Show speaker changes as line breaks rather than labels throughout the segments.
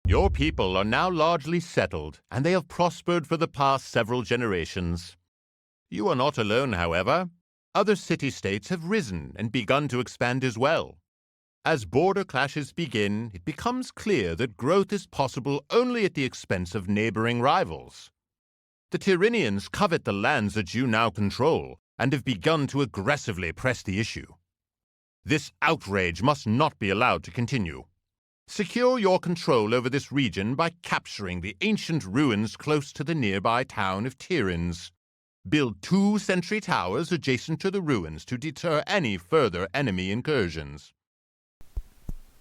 Your people are now largely settled, and they have prospered for the past several generations. You are not alone, however. Other city-states have risen and begun to expand as well. As border clashes begin, it becomes clear that growth is possible only at the expense of neighboring rivals. The Tyrrhenians covet the lands that you now control and have begun to aggressively press the issue. This outrage must not be allowed to continue. Secure your control over this region by capturing the ancient ruins close to the nearby town of Tyrrhens. Build 2 sentry towers adjacent to the ruins to deter any further enemy incursions.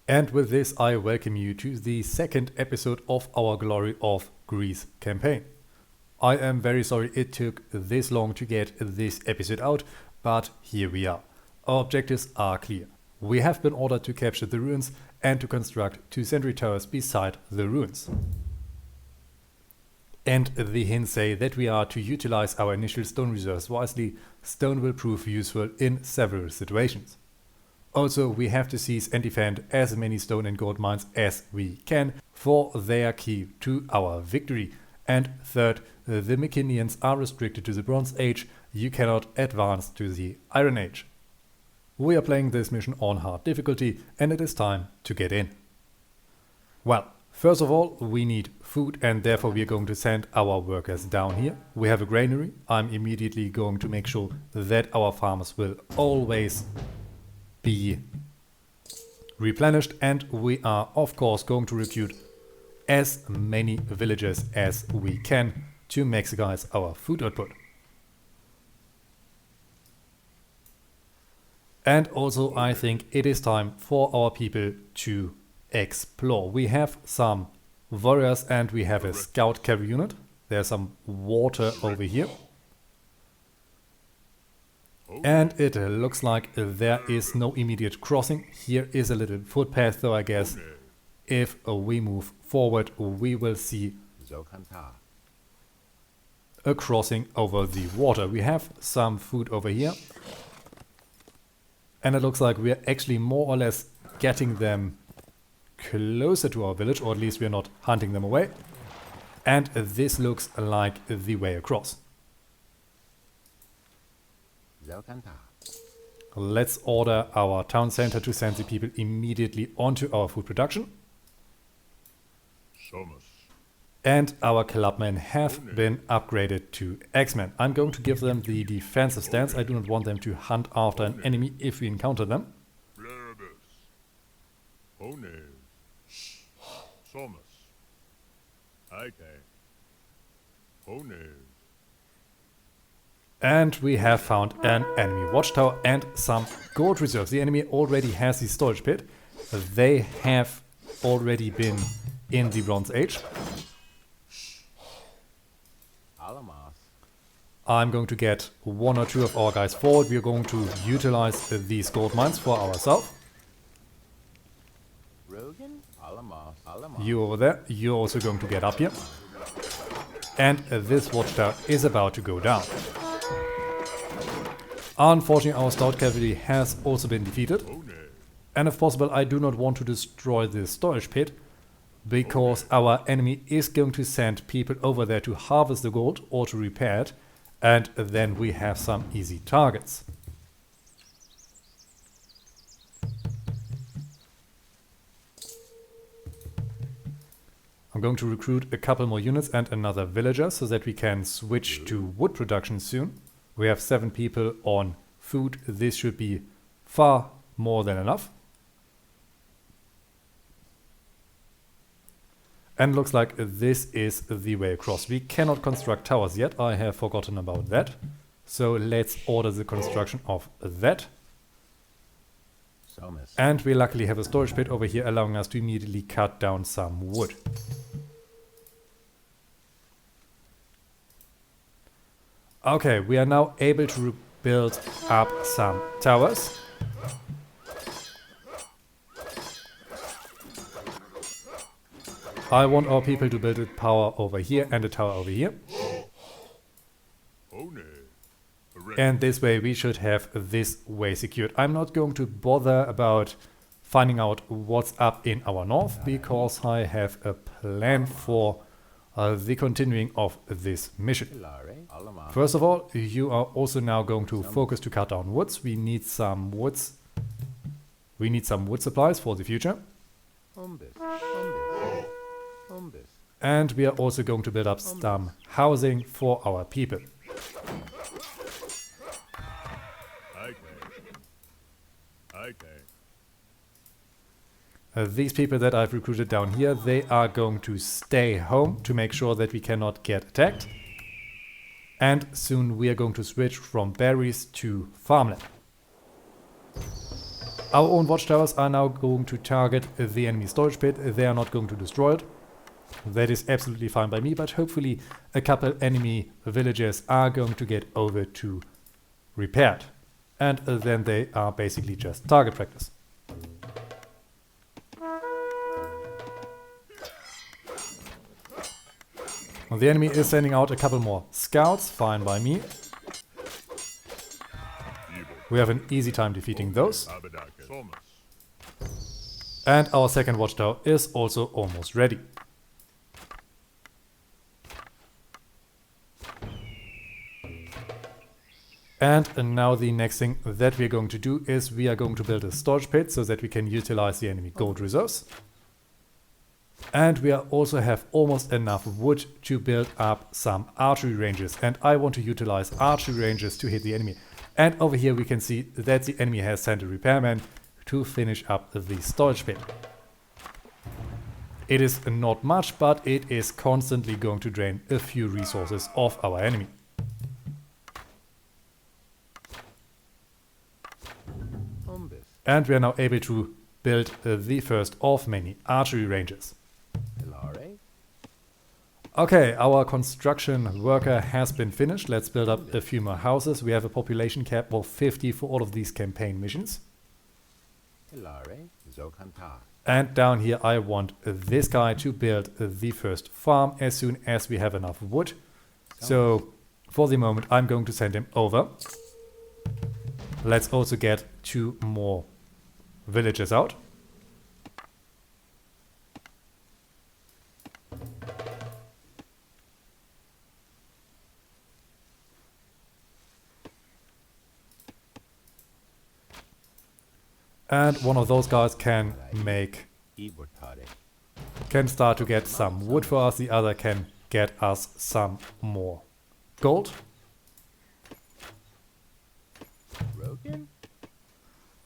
And with this, I welcome you to the second episode of our Glory of Greece campaign. I am very sorry it took this long to get this episode out, but here we are. Our objectives are clear. We have been ordered to capture the ruins and to construct 2 sentry towers beside the ruins. And the hints say that we are to utilize our initial stone reserves wisely. Stone will prove useful in several situations. Also, we have to seize and defend as many stone and gold mines as we can, for they are key to our victory. And third, the Mycenaeans are restricted to the Bronze Age. You cannot advance to the Iron Age. We are playing this mission on hard difficulty, and it is time to get in. Well, first of all, we need food, and therefore we are going to send our workers down here. We have a granary. I'm immediately going to make sure that our farmers will always be replenished, and we are of course going to recruit as many villagers as we can to maximize our food output. And also I think it is time for our people to explore. We have some warriors and we have a scout cavalry unit. There's some water over here. And it looks like there is no immediate crossing. Here is a little footpath, though I guess if we move forward we will see a crossing over the water. We have some food over here. And it looks like we are actually more or less getting them closer to our village, or at least we are not hunting them away. And this looks like the way across. Let's order our town center to send the people immediately onto our food production. And our clubmen have been upgraded to X-Men. I'm going to give them the defensive stance. I do not want them to hunt after an enemy if we encounter them. And we have found an enemy watchtower and some gold reserves. The enemy already has the storage pit. They have already been in the Bronze Age. I'm going to get 1 or 2 of our guys forward. We are going to utilize these gold mines for ourselves. You over there, you're also going to get up here. And this watchtower is about to go down. Unfortunately, our stout cavalry has also been defeated. And if possible, I do not want to destroy this storage pit, because our enemy is going to send people over there to harvest the gold or to repair it. And then we have some easy targets. I'm going to recruit a couple more units and another villager so that we can switch to wood production soon. We have 7 people on food. This should be far more than enough. And looks like this is the way across. We cannot construct towers yet. I have forgotten about that. So let's order the construction of that. And we luckily have a storage pit over here allowing us to immediately cut down some wood. Okay, we are now able to build up some towers. I want our people to build a tower over here and a tower over here. And this way we should have this way secured. I'm not going to bother about finding out what's up in our north, because I have a plan for the continuing of this mission. First of all, you are also now going to focus to cut down woods. We need some woods. We need some wood supplies for the future. And we are also going to build up some housing for our people. These people that I've recruited down here, they are going to stay home to make sure that we cannot get attacked. And soon we are going to switch from berries to farmland. Our own watchtowers are now going to target the enemy storage pit. They are not going to destroy it. That is absolutely fine by me, but hopefully a couple enemy villagers are going to get over to repair it. And then they are basically just target practice. Well, the enemy is sending out a couple more scouts, fine by me. We have an easy time defeating those. And our second watchtower is also almost ready. And now the next thing that we are going to do is we are going to build a storage pit so that we can utilize the enemy gold reserves. And we are also have almost enough wood to build up some archery ranges. And I want to utilize archery ranges to hit the enemy. And over here we can see that the enemy has sent a repairman to finish up the storage pit. It is not much, but it is constantly going to drain a few resources of our enemy. And we are now able to build the first of many archery ranges. Okay, our construction worker has been finished. Let's build up a few more houses. We have a population cap of 50 for all of these campaign missions. And down here I want this guy to build the first farm as soon as we have enough wood. So for the moment I'm going to send him over. Let's also get 2 more villagers out. And one of those guys can start to get some wood for us. The other can get us some more gold.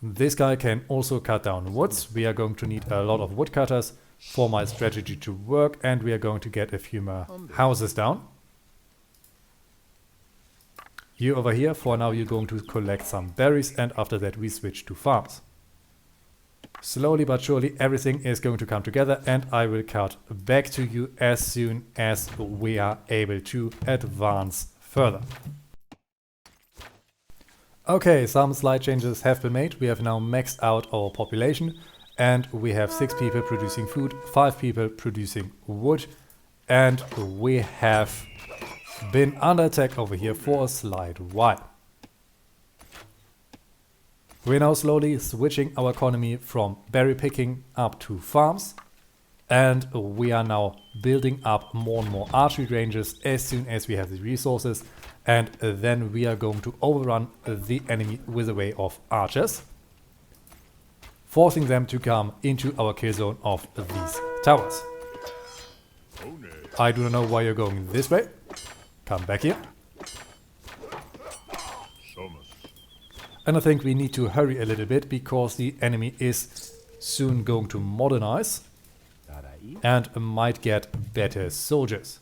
This guy can also cut down woods. We are going to need a lot of woodcutters for my strategy to work, and we are going to get a few more houses down. You over here, for now you're going to collect some berries, and after that we switch to farms. Slowly but surely everything is going to come together, and I will cut back to you as soon as we are able to advance further. Okay, some slight changes have been made. We have now maxed out our population, and we have 6 people producing food, 5 people producing wood, and we have been under attack over here for a slight while. We're now slowly switching our economy from berry picking up to farms, and we are now building up more and more archery ranges as soon as we have the resources, and then we are going to overrun the enemy with a way of archers, forcing them to come into our kill zone of these towers. I do not know why you're going this way. Come back here. And I think we need to hurry a little bit because the enemy is soon going to modernize and might get better soldiers.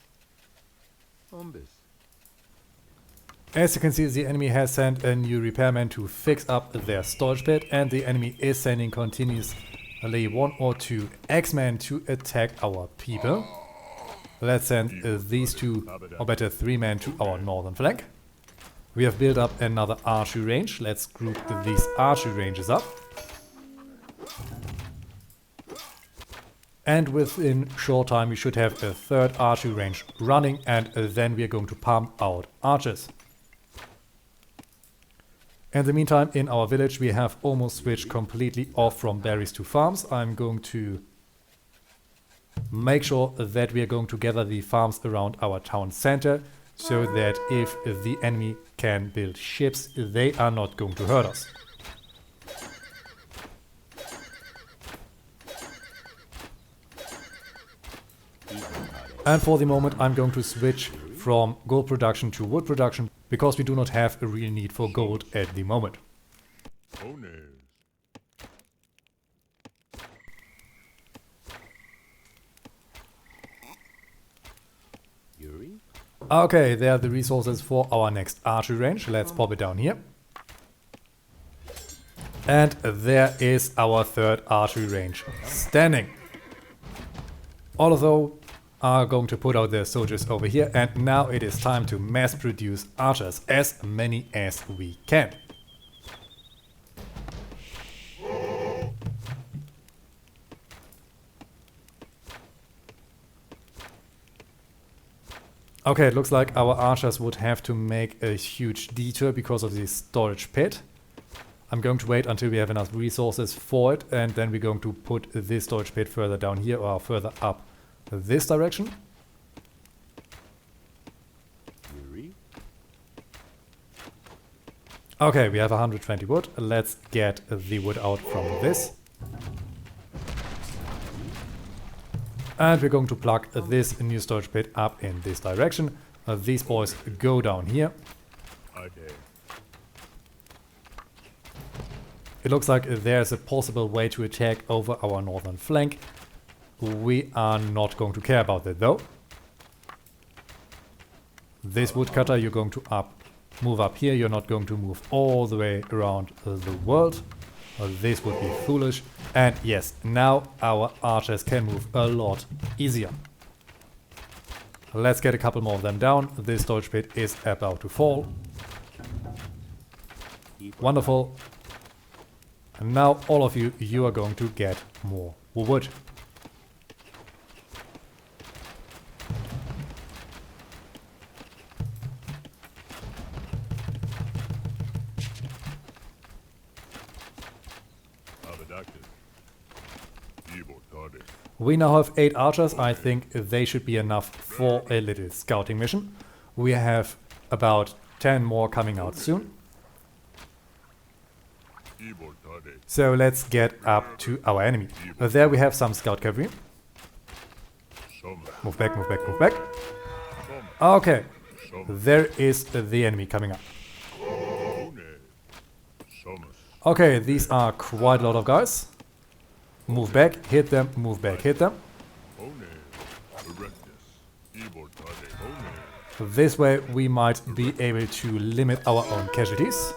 As you can see, the enemy has sent a new repairman to fix up their storage pit, and the enemy is sending continuously 1 or 2 X-Men to attack our people. Let's send these 2, or better 3 men to our northern flank. We have built up another archery range. Let's group these archery ranges up. And within short time we should have a 3rd archery range running, and then we are going to pump out archers. In the meantime, in our village, we have almost switched completely off from berries to farms. I'm going to make sure that we are going to gather the farms around our town center, so that if the enemy can build ships, they are not going to hurt us. And for the moment, I'm going to switch from gold production to wood production, because we do not have a real need for gold at the moment. Okay, there are the resources for our next archery range. Let's pop it down here. And there is our third archery range standing. All of those are going to put out their soldiers over here, and now it is time to mass produce archers, as many as we can. Okay, it looks like our archers would have to make a huge detour because of the storage pit. I'm going to wait until we have enough resources for it, and then we're going to put this storage pit further down here or further up this direction. Okay, we have 120 wood. Let's get the wood out from this. And we're going to plug this new storage pit up in this direction. These boys go down here. It looks like there's a possible way to attack over our northern flank. We are not going to care about that though. This woodcutter, you're going to move up here. You're not going to move all the way around the world. This would be foolish. And yes, now our archers can move a lot easier. Let's get a couple more of them down. This storage pit is about to fall. Wonderful. And now all of you, you are going to get more wood. We now have 8 archers. I think they should be enough for a little scouting mission. We have about 10 more coming out soon. So let's get up to our enemy. There we have some scout cavalry. Move back, move back, move back. Okay, there is the enemy coming up. Okay, these are quite a lot of guys. Move back, hit them, move back, hit them. This way we might be able to limit our own casualties.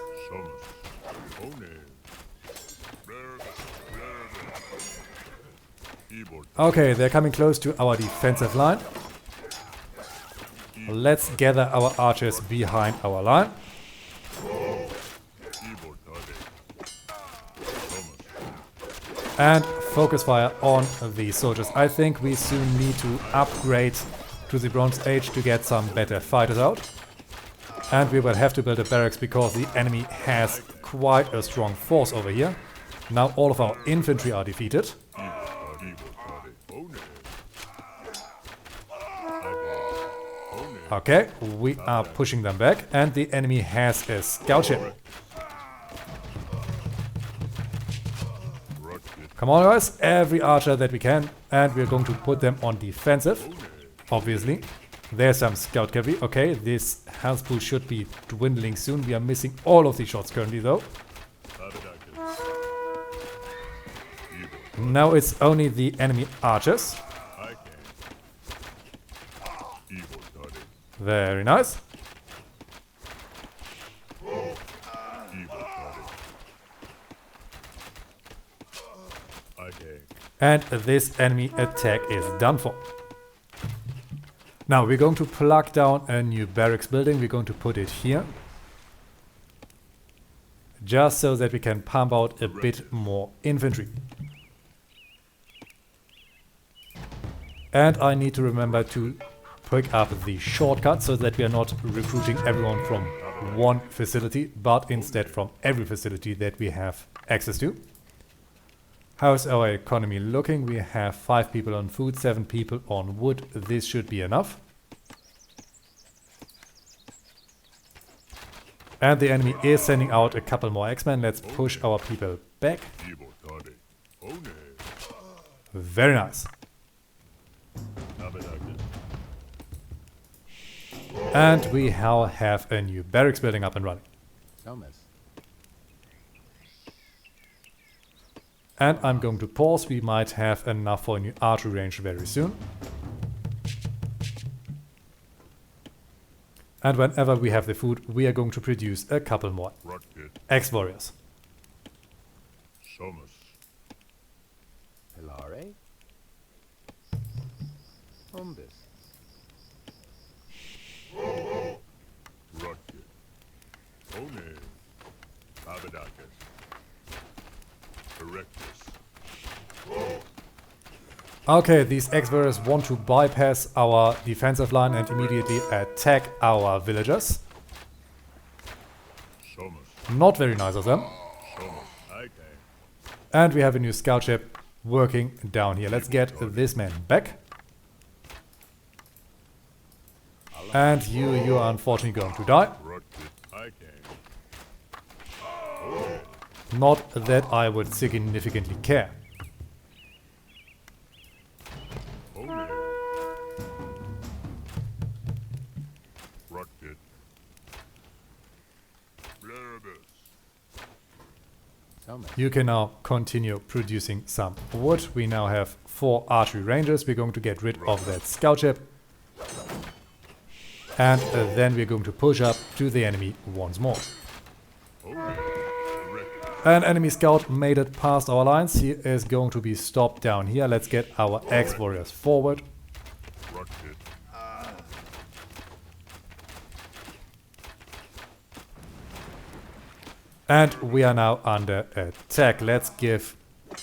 Okay, they're coming close to our defensive line. Let's gather our archers behind our line. And focus fire on the soldiers. I think we soon need to upgrade to the Bronze Age to get some better fighters out. And we will have to build a barracks because the enemy has quite a strong force over here. Now all of our infantry are defeated. Okay, we are pushing them back, and the enemy has a scout ship. Come on guys, every archer that we can, and we're going to put them on defensive, obviously. There's some scout cavalry. Okay, this health pool should be dwindling soon. We are missing all of the shots currently though. Now it's only the enemy archers. Very nice. And this enemy attack is done for. Now we're going to plug down a new barracks building. We're going to put it here. Just so that we can pump out a bit more infantry. And I need to remember to pick up the shortcut so that we are not recruiting everyone from one facility, but instead from every facility that we have access to. How's our economy looking? We have 5 people on food, 7 people on wood. This should be enough. And the enemy is sending out a couple more X-Men. Let's push our people back. Very nice. And we now have a new barracks building up and running. And I'm going to pause. We might have enough for a new archery range very soon. And whenever we have the food, we are going to produce a couple more X-Warriors. Okay, these X-Warriors want to bypass our defensive line and immediately attack our villagers. Not very nice of them. And we have a new scout ship working down here. Let's get this man back. And you are unfortunately going to die. Not that I would significantly care. You can now continue producing some wood. We now have 4 archery rangers. We're going to get rid of that scout ship. And then we're going to push up to the enemy once more. An enemy scout made it past our lines. He is going to be stopped down here. Let's get our X-Warriors forward. And we are now under attack. Let's give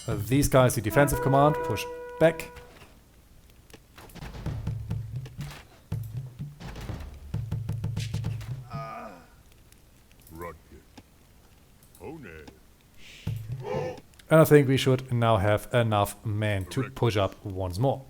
these guys the defensive command. Push back. And I think we should now have enough men to push up once more.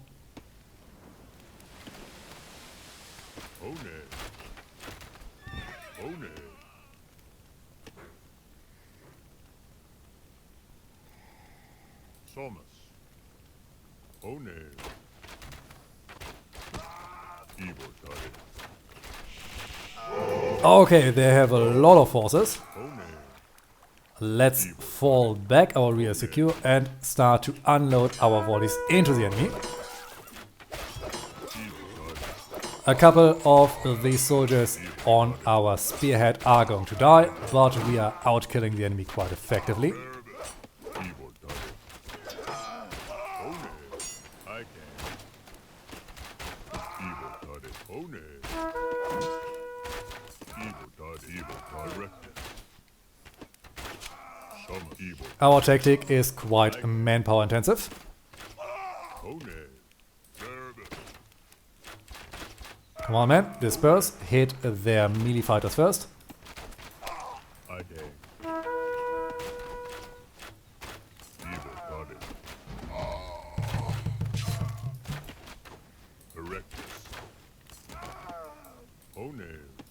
Okay, they have a lot of forces. Let's fall back, our rear is secure, and start to unload our volleys into the enemy. A couple of these soldiers on our spearhead are going to die, but we are outkilling the enemy quite effectively. Our tactic is quite manpower intensive. Come on, man, disperse, hit their melee fighters first.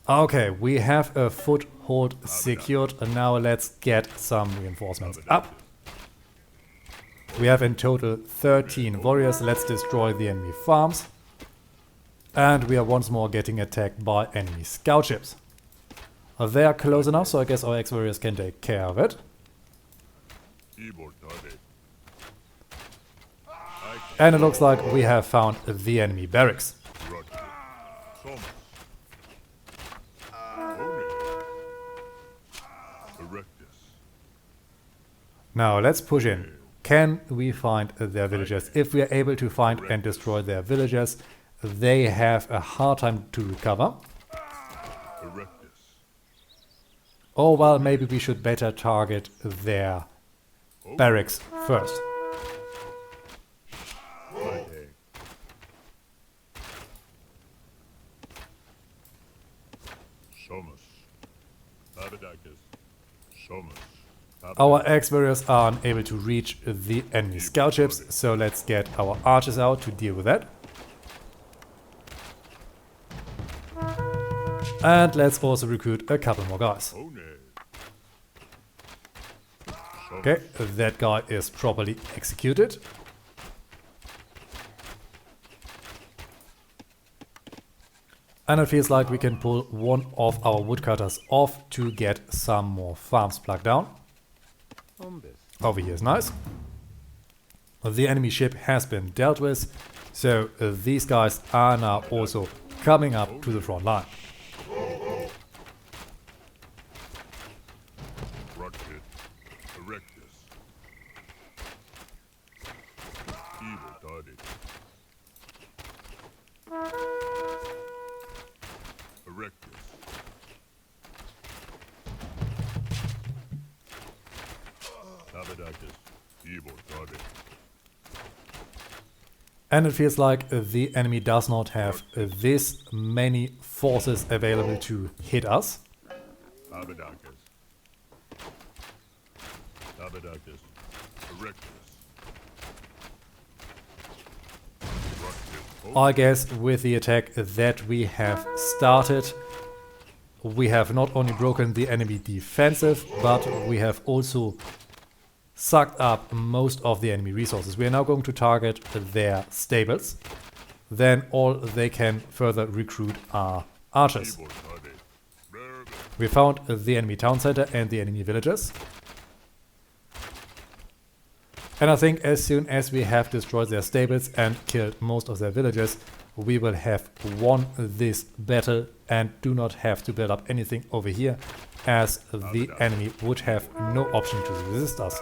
Okay, we have a foothold secured, and now let's get some reinforcements up. We have in total 13 warriors. Let's destroy the enemy farms. And we are once more getting attacked by enemy scout ships. They are close enough, so I guess our X-Warriors can take care of it. And it looks like we have found the enemy barracks. Now let's push in. Can we find their villagers? If we are able to find and destroy their villagers, they have a hard time to recover. Oh well, maybe we should better target their barracks first. Our axe warriors are unable to reach the enemy scout ships, so let's get our archers out to deal with that. And let's also recruit a couple more guys. Okay, that guy is properly executed. And it feels like we can pull one of our woodcutters off to get some more farms plugged down. Over here is nice. The enemy ship has been dealt with, so these guys are now also coming up to the front line. And it feels like the enemy does not have this many forces available to hit us. I guess with the attack that we have started, we have not only broken the enemy defensive, but we have also sucked up most of the enemy resources. We are now going to target their stables. Then all they can further recruit are archers. We found the enemy town center and the enemy villages. And I think as soon as we have destroyed their stables and killed most of their villages, we will have won this battle and do not have to build up anything over here, as the enemy would have no option to resist us.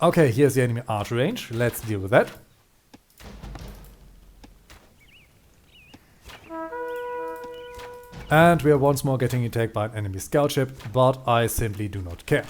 Okay, here's the enemy archer range. Let's deal with that. And we are once more getting attacked by an enemy scout ship, but I simply do not care.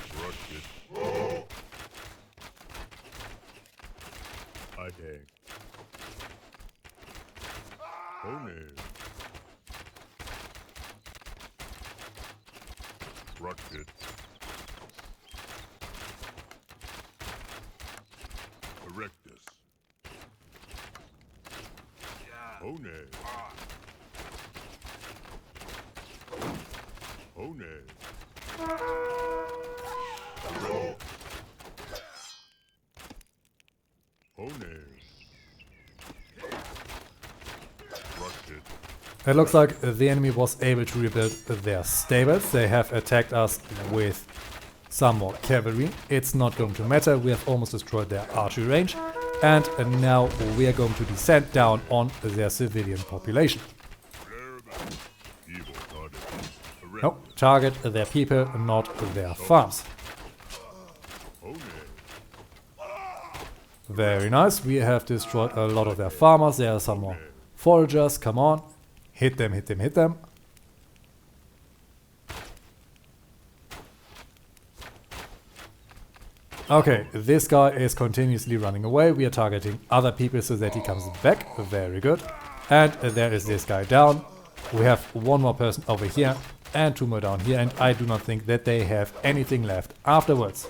It looks like the enemy was able to rebuild their stables. They have attacked us with some more cavalry. It's not going to matter. We have almost destroyed their archery range. And now we are going to descend down on their civilian population. No, target their people, not their farms. Very nice. We have destroyed a lot of their farmers. There are some more foragers. Come on. Hit them, hit them, hit them. Okay, this guy is continuously running away. We are targeting other people so that he comes back. Very good. And there is this guy down. We have one more person over here and two more down here. And I do not think that they have anything left afterwards.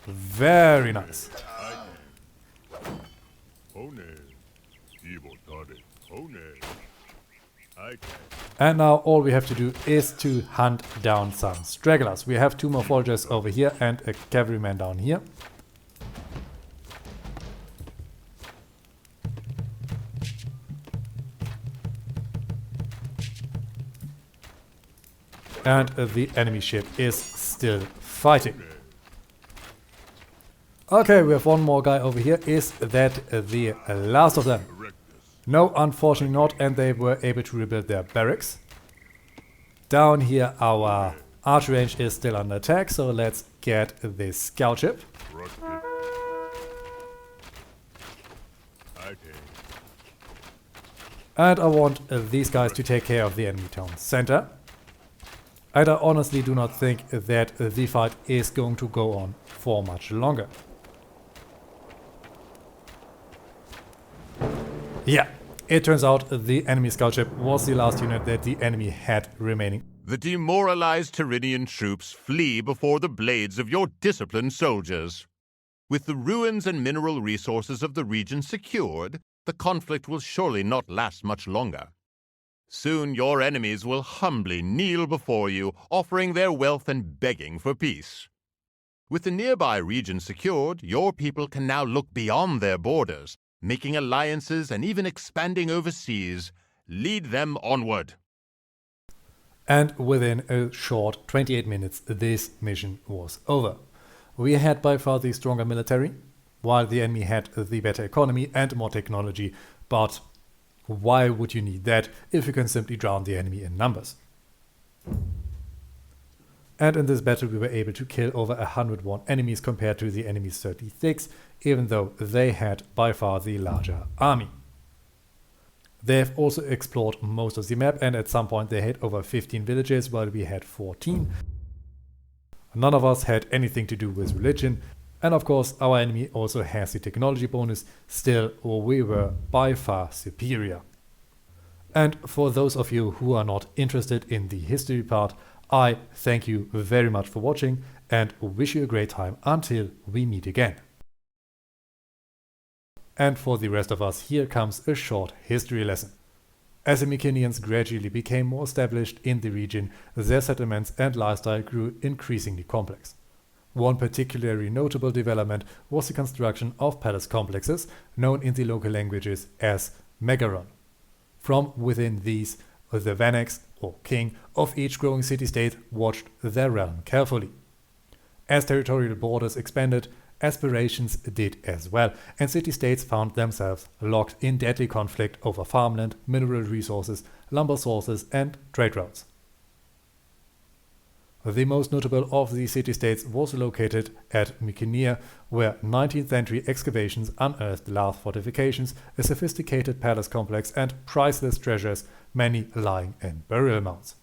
Very nice. And now all we have to do is to hunt down some stragglers. We have two more foragers over here and a cavalryman down here. And the enemy ship is still fighting. Okay, we have one more guy over here. Is that the last of them? No, unfortunately not, and they were able to rebuild their barracks. Down here our Archer range is still under attack, so let's get this scout ship. And I want these guys to take care of the enemy town center. And I honestly do not think that the fight is going to go on for much longer. Yeah, it turns out the enemy scout ship was the last unit that the enemy had remaining.
The demoralized Tyrannian troops flee before the blades of your disciplined soldiers. With the ruins and mineral resources of the region secured, the conflict will surely not last much longer. Soon your enemies will humbly kneel before you, offering their wealth and begging for peace. With the nearby region secured, your people can now look beyond their borders, making alliances and even expanding overseas. Lead them onward.
And within a short 28 minutes, this mission was over. We had by far the stronger military, while the enemy had the better economy and more technology, but why would you need that if you can simply drown the enemy in numbers? And in this battle we were able to kill over 101 enemies compared to the enemy's 36, even though they had by far the larger army. They have also explored most of the map, and at some point they had over 15 villages while we had 14. None of us had anything to do with religion, and of course our enemy also has the technology bonus. Still, we were by far superior. And for those of you who are not interested in the history part, I thank you very much for watching and wish you a great time until we meet again. And for the rest of us, here comes a short history lesson. As the Mycenaeans gradually became more established in the region, their settlements and lifestyle grew increasingly complex. One particularly notable development was the construction of palace complexes, known in the local languages as megaron. From within these, the Vanax, or king, of each growing city-state watched their realm carefully. As territorial borders expanded, aspirations did as well, and city-states found themselves locked in deadly conflict over farmland, mineral resources, lumber sources, and trade routes. The most notable of these city-states was located at Mycenae, where 19th century excavations unearthed large fortifications, a sophisticated palace complex, and priceless treasures, many lying in burial mounds.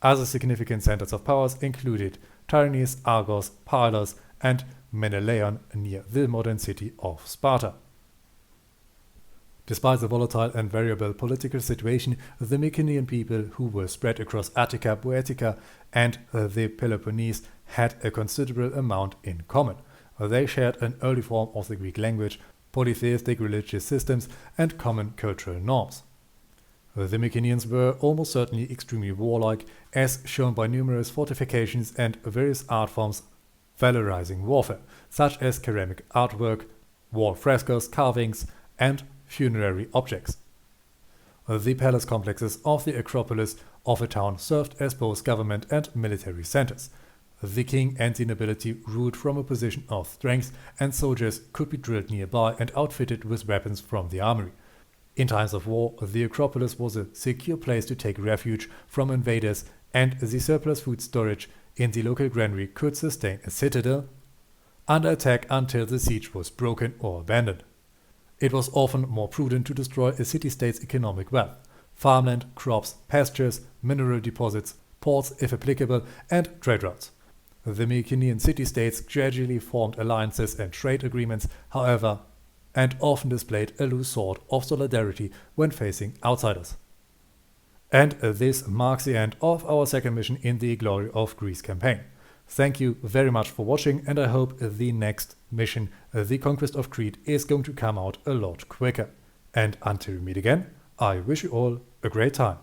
Other significant centers of powers included Tyrannis, Argos, Pylos, and Menelaon near the modern city of Sparta. Despite the volatile and variable political situation, the Mycenaean people, who were spread across Attica, Boeotia, and the Peloponnese, had a considerable amount in common. They shared an early form of the Greek language, polytheistic religious systems, and common cultural norms. The Mycenaeans were almost certainly extremely warlike, as shown by numerous fortifications and various art forms valorizing warfare, such as ceramic artwork, wall frescoes, carvings, and funerary objects. The palace complexes of the Acropolis of a town served as both government and military centers. The king and the nobility ruled from a position of strength, and soldiers could be drilled nearby and outfitted with weapons from the armory. In times of war, the Acropolis was a secure place to take refuge from invaders, and the surplus food storage in the local granary could sustain a citadel under attack until the siege was broken or abandoned. It was often more prudent to destroy a city-state's economic wealth: farmland, crops, pastures, mineral deposits, ports if applicable, and trade routes. The Mycenaean city-states gradually formed alliances and trade agreements, however, and often displayed a loose sort of solidarity when facing outsiders. And this marks the end of our second mission in the Glory of Greece campaign. Thank you very much for watching, and I hope the next mission, the Conquest of Crete, is going to come out a lot quicker. And until we meet again, I wish you all a great time.